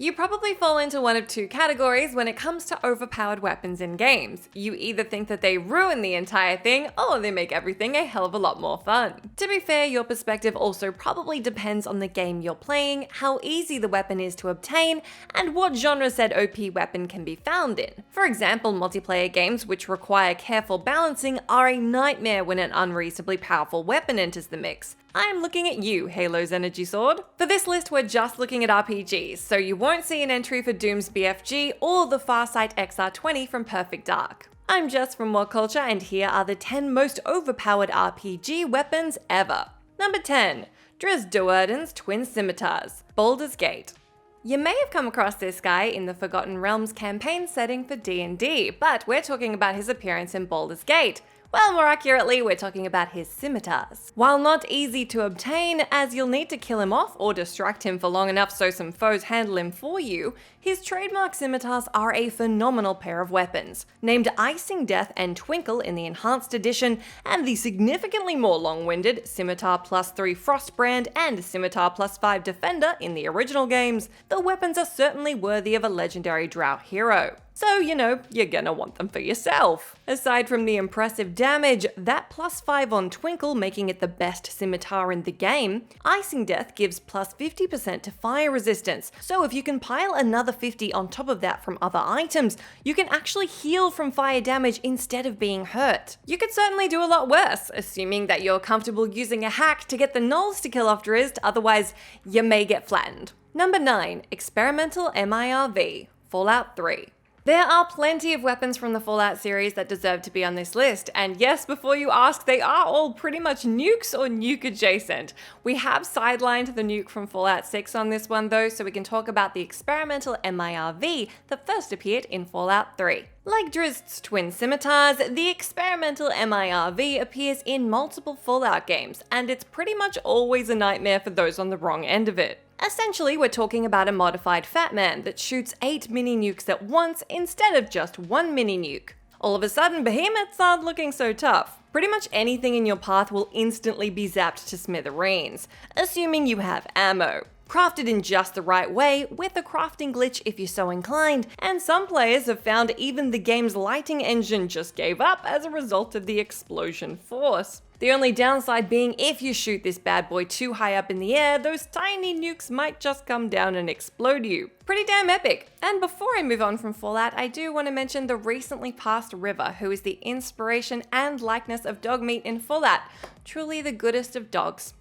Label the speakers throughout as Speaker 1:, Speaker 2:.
Speaker 1: You probably fall into one of two categories when it comes to overpowered weapons in games. You either think that they ruin the entire thing, or they make everything a hell of a lot more fun. To be fair, your perspective also probably depends on the game you're playing, how easy the weapon is to obtain, and what genre said OP weapon can be found in. For example, multiplayer games which require careful balancing are a nightmare when an unreasonably powerful weapon enters the mix. I'm looking at you, Halo's energy sword. For this list, we're just looking at RPGs, so you won't see an entry for Doom's BFG or the Farsight XR20 from Perfect Dark. I'm Jess from WhatCulture, and here are the 10 most overpowered RPG weapons ever. Number 10. DRIZZT's Twin Scimitars, Baldur's Gate. You may have come across this guy in the Forgotten Realms campaign setting for D&D, but we're talking about his appearance in Baldur's Gate. Well, more accurately, we're talking about his scimitars. While not easy to obtain, as you'll need to kill him off or distract him for long enough so some foes handle him for you, his trademark scimitars are a phenomenal pair of weapons. Named Icing Death and Twinkle in the Enhanced Edition, and the significantly more long-winded Scimitar +3 Frostbrand and Scimitar +5 Defender in the original games, the weapons are certainly worthy of a legendary drow hero. So, you're gonna want them for yourself. Aside from the impressive damage, that +5 on Twinkle making it the best scimitar in the game, Icing Death gives +50% to fire resistance, so if you can pile another 50 on top of that from other items, you can actually heal from fire damage instead of being hurt. You could certainly do a lot worse, assuming that you're comfortable using a hack to get the gnolls to kill off DRIZZT, otherwise you may get flattened. Number 9. Experimental MIRV, Fallout 3. There are plenty of weapons from the Fallout series that deserve to be on this list, and yes, before you ask, they are all pretty much nukes or nuke adjacent. We have sidelined the nuke from Fallout 6 on this one though, so we can talk about the experimental MIRV that first appeared in Fallout 3. Like DRIZZT's Twin Scimitars, the experimental MIRV appears in multiple Fallout games, and it's pretty much always a nightmare for those on the wrong end of it. Essentially, we're talking about a modified Fat Man that shoots 8 mini-nukes at once instead of just 1 mini-nuke. All of a sudden, behemoths aren't looking so tough. Pretty much anything in your path will instantly be zapped to smithereens, assuming you have ammo. Crafted in just the right way, with a crafting glitch if you're so inclined, and some players have found even the game's lighting engine just gave up as a result of the explosion force. The only downside being if you shoot this bad boy too high up in the air, those tiny nukes might just come down and explode you. Pretty damn epic. And before I move on from Fallout, I do want to mention the recently passed River, who is the inspiration and likeness of Dogmeat in Fallout. Truly the goodest of dogs.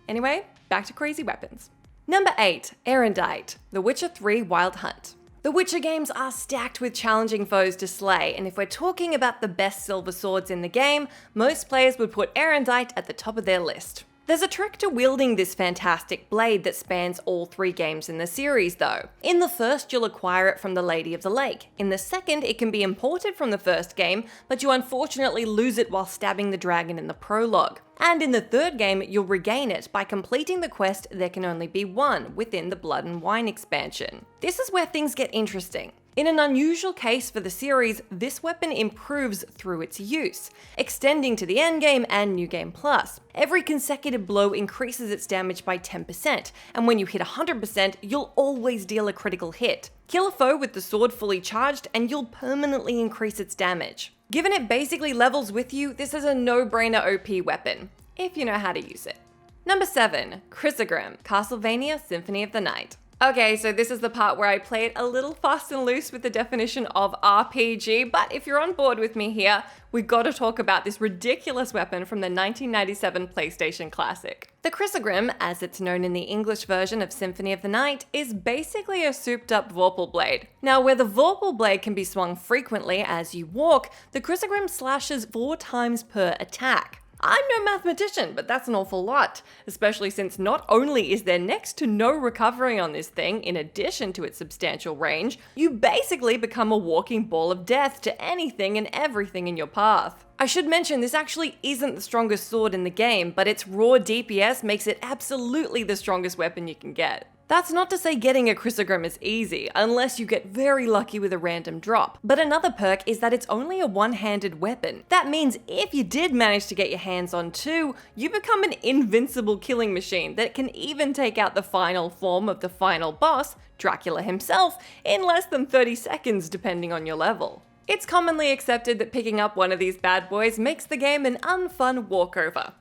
Speaker 1: Anyway, back to crazy weapons. Number 8. AERONDIGHT, The Witcher 3 Wild Hunt. The Witcher games are stacked with challenging foes to slay, and if we're talking about the best silver swords in the game, most players would put AERONDIGHT at the top of their list. There's a trick to wielding this fantastic blade that spans all 3 games in the series though. In the first, you'll acquire it from the Lady of the Lake. In the second, it can be imported from the first game, but you unfortunately lose it while stabbing the dragon in the prologue. And in the third game, you'll regain it by completing the quest There Can Only Be One within the Blood and Wine expansion. This is where things get interesting. In an unusual case for the series, this weapon improves through its use, extending to the endgame and New Game Plus. Every consecutive blow increases its damage by 10%, and when you hit 100%, you'll always deal a critical hit. Kill a foe with the sword fully charged, and you'll permanently increase its damage. Given it basically levels with you, this is a no-brainer OP weapon, if you know how to use it. Number 7. Chrysogrim, Castlevania Symphony of the Night. Okay, so this is the part where I play it a little fast and loose with the definition of RPG, but if you're on board with me here, we've got to talk about this ridiculous weapon from the 1997 PlayStation classic. The Chrysogrim, as it's known in the English version of Symphony of the Night, is basically a souped-up Vorpal blade. Now, where the Vorpal blade can be swung frequently as you walk, the Chrysogrim slashes 4 times per attack. I'm no mathematician, but that's an awful lot, especially since not only is there next to no recovery on this thing, in addition to its substantial range, you basically become a walking ball of death to anything and everything in your path. I should mention this actually isn't the strongest sword in the game, but its raw DPS makes it absolutely the strongest weapon you can get. That's not to say getting a Chrysogram is easy, unless you get very lucky with a random drop. But another perk is that it's only a one-handed weapon. That means if you did manage to get your hands on two, you become an invincible killing machine that can even take out the final form of the final boss, Dracula himself, in less than 30 seconds depending on your level. It's commonly accepted that picking up one of these bad boys makes the game an unfun walkover.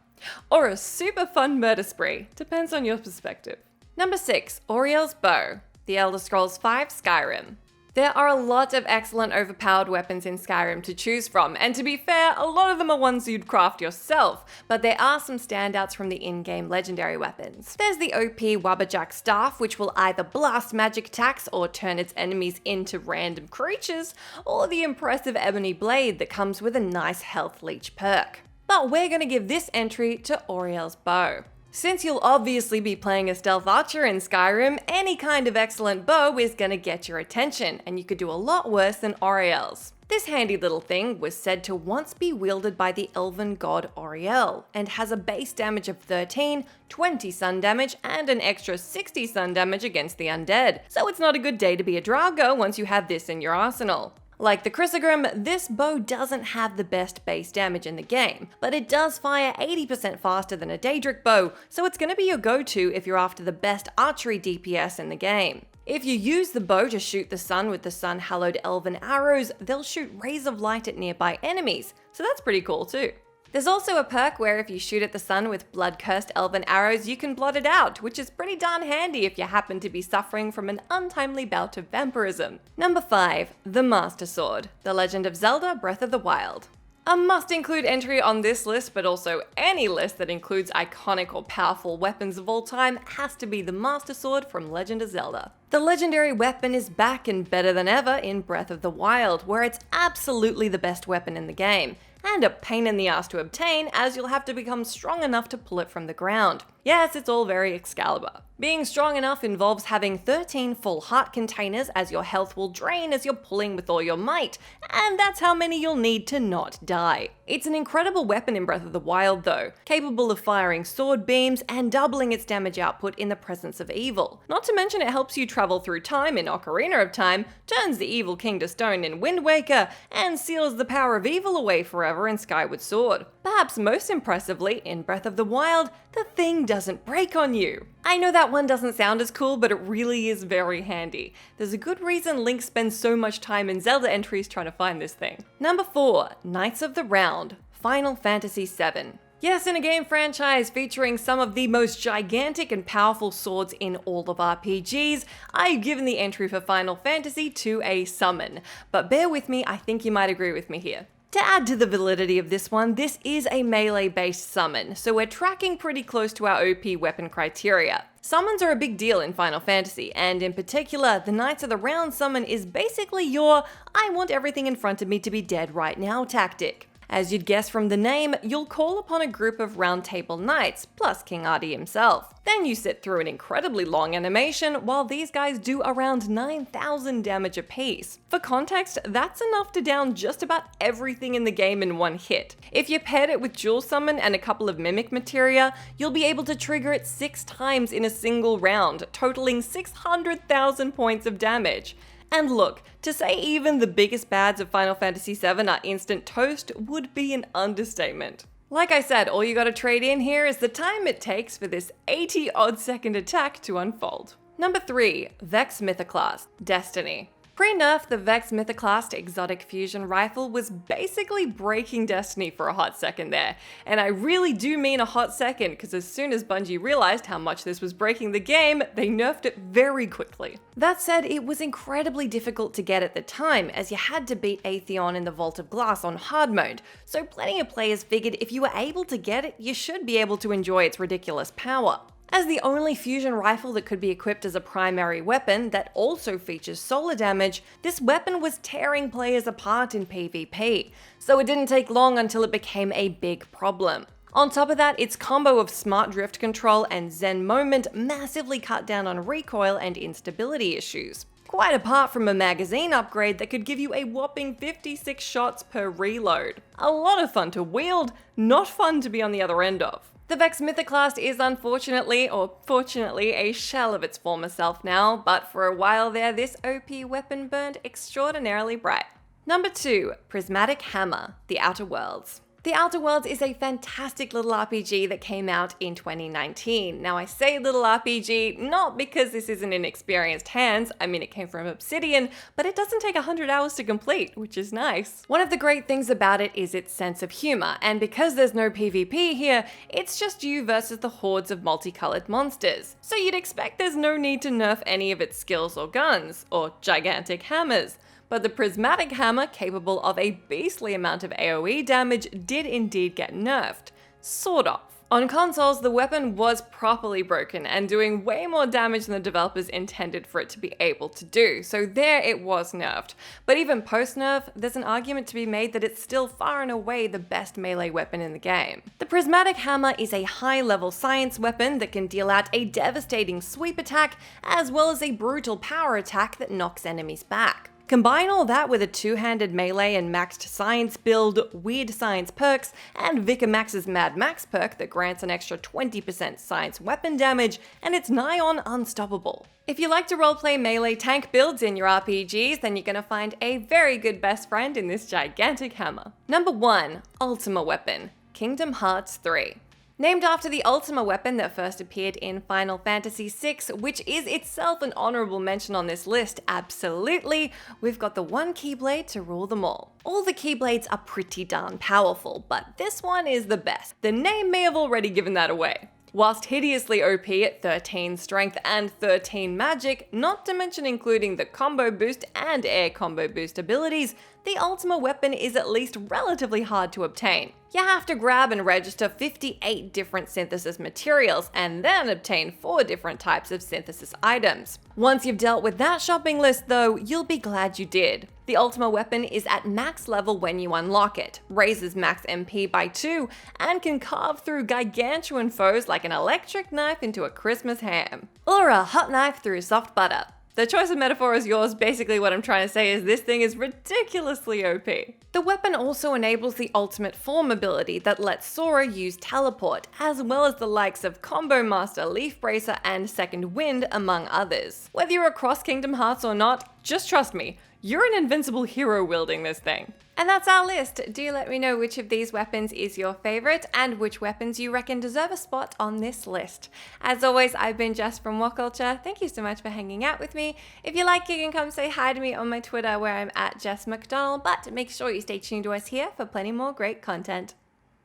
Speaker 1: Or a super fun murder spree, depends on your perspective. Number 6, Auriel'S Bow, The Elder Scrolls V Skyrim. There are a lot of excellent overpowered weapons in Skyrim to choose from, and to be fair, a lot of them are ones you'd craft yourself, but there are some standouts from the in-game legendary weapons. There's the OP Wabbajack Staff, which will either blast magic attacks or turn its enemies into random creatures, or the impressive Ebony Blade that comes with a nice health leech perk. But we're going to give this entry to Auriel'S Bow. Since you'll obviously be playing a stealth archer in Skyrim, any kind of excellent bow is gonna get your attention, and you could do a lot worse than Auriel'S. This handy little thing was said to once be wielded by the elven god Auriel, and has a base damage of 13, 20 sun damage, and an extra 60 sun damage against the undead, so it's not a good day to be a Drago once you have this in your arsenal. Like the Chrysogram, this bow doesn't have the best base damage in the game, but it does fire 80% faster than a Daedric bow, so it's going to be your go-to if you're after the best archery DPS in the game. If you use the bow to shoot the sun with the sun-hallowed elven arrows, they'll shoot rays of light at nearby enemies, so that's pretty cool too. There's also a perk where if you shoot at the sun with blood-cursed elven arrows, you can blot it out, which is pretty darn handy if you happen to be suffering from an untimely bout of vampirism. Number 5, the Master Sword, The Legend of Zelda Breath of the Wild. A must-include entry on this list, but also any list that includes iconic or powerful weapons of all time, has to be the Master Sword from Legend of Zelda. The legendary weapon is back and better than ever in Breath of the Wild, where it's absolutely the best weapon in the game. And a pain in the ass to obtain, as you'll have to become strong enough to pull it from the ground. Yes, it's all very Excalibur. Being strong enough involves having 13 full heart containers, as your health will drain as you're pulling with all your might, and that's how many you'll need to not die. It's an incredible weapon in Breath of the Wild though, capable of firing sword beams and doubling its damage output in the presence of evil. Not to mention it helps you travel through time in Ocarina of Time, turns the evil king to stone in Wind Waker, and seals the power of evil away forever in Skyward Sword. Perhaps most impressively, in Breath of the Wild, the thing doesn't break on you. I know that one doesn't sound as cool, but it really is very handy. There's a good reason Link spends so much time in Zelda entries trying to find this thing. Number 4, Knights of the Round, Final Fantasy VII. Yes, in a game franchise featuring some of the most gigantic and powerful swords in all of RPGs, I've given the entry for Final Fantasy to a summon. But bear with me, I think you might agree with me here. To add to the validity of this one, this is a melee-based summon, so we're tracking pretty close to our OP weapon criteria. Summons are a big deal in Final Fantasy, and in particular, the Knights of the Round summon is basically your I want everything in front of me to be dead right now tactic. As you'd guess from the name, you'll call upon a group of Round Table Knights, plus King Artie himself. Then you sit through an incredibly long animation while these guys do around 9,000 damage apiece. For context, that's enough to down just about everything in the game in one hit. If you paired it with Dual Summon and a couple of Mimic materia, you'll be able to trigger it 6 times in a single round, totaling 600,000 points of damage. And look, to say even the biggest bads of Final Fantasy VII are instant toast would be an understatement. Like I said, all you gotta trade in here is the time it takes for this 80-odd second attack to unfold. Number 3, Vex MYTHOCLAST, Destiny. Pre-nerf, the Vex MYTHOCLAST exotic fusion rifle was basically breaking Destiny for a hot second there. And I really do mean a hot second, because as soon as Bungie realized how much this was breaking the game, they nerfed it very quickly. That said, it was incredibly difficult to get at the time, as you had to beat Atheon in the Vault of Glass on hard mode, so plenty of players figured if you were able to get it, you should be able to enjoy its ridiculous power. As the only fusion rifle that could be equipped as a primary weapon that also features solar damage, this weapon was tearing players apart in PvP, so it didn't take long until it became a big problem. On top of that, its combo of smart drift control and Zen moment massively cut down on recoil and instability issues. Quite apart from a magazine upgrade that could give you a whopping 56 shots per reload. A lot of fun to wield, not fun to be on the other end of. The Vex MYTHOCLAST is unfortunately, or fortunately, a shell of its former self now, but for a while there, this OP weapon burned extraordinarily bright. Number 2, Prismatic Hammer, The Outer Worlds. The Outer Worlds is a fantastic little RPG that came out in 2019. Now I say little RPG not because this isn't in experienced hands, I mean it came from Obsidian, but it doesn't take 100 hours to complete, which is nice. One of the great things about it is its sense of humor, and because there's no PvP here, it's just you versus the hordes of multicolored monsters. So you'd expect there's no need to nerf any of its skills or guns, or gigantic hammers. But the Prismatic Hammer, capable of a beastly amount of AoE damage, did indeed get nerfed. Sort of. On consoles, the weapon was properly broken and doing way more damage than the developers intended for it to be able to do, so there it was nerfed. But even post-nerf, there's an argument to be made that it's still far and away the best melee weapon in the game. The Prismatic Hammer is a high-level science weapon that can deal out a devastating sweep attack, as well as a brutal power attack that knocks enemies back. Combine all that with a two-handed melee and maxed science build, weird science perks, and Vicamax's Mad Max perk that grants an extra 20% science weapon damage, and it's nigh on unstoppable. If you like to roleplay melee tank builds in your RPGs, then you're gonna find a very good best friend in this gigantic hammer. Number 1, Ultima Weapon, Kingdom Hearts 3. Named after the Ultima weapon that first appeared in Final Fantasy VI, which is itself an honorable mention on this list, absolutely, we've got the one Keyblade to rule them all. All the Keyblades are pretty darn powerful, but this one is the best. The name may have already given that away. Whilst hideously OP at 13 strength and 13 magic, not to mention including the combo boost and air combo boost abilities, the Ultima weapon is at least relatively hard to obtain. You have to grab and register 58 different synthesis materials and then obtain 4 different types of synthesis items. Once you've dealt with that shopping list though, you'll be glad you did. The Ultima weapon is at max level when you unlock it, raises max MP by 2, and can carve through gargantuan foes like an electric knife into a Christmas ham. Or a hot knife through soft butter. The choice of metaphor is yours. Basically what I'm trying to say is this thing is ridiculously OP. The weapon also enables the ultimate form ability that lets Sora use teleport, as well as the likes of Combo Master, Leaf Bracer, and Second Wind, among others. Whether you're across Kingdom Hearts or not, just trust me, you're an invincible hero wielding this thing. And that's our list. Do let me know which of these weapons is your favorite and which weapons you reckon deserve a spot on this list. As always, I've been Jess from WhatCulture. Thank you so much for hanging out with me. If you like, you can come say hi to me on my Twitter where I'm at Jess McDonald, but make sure you stay tuned to us here for plenty more great content.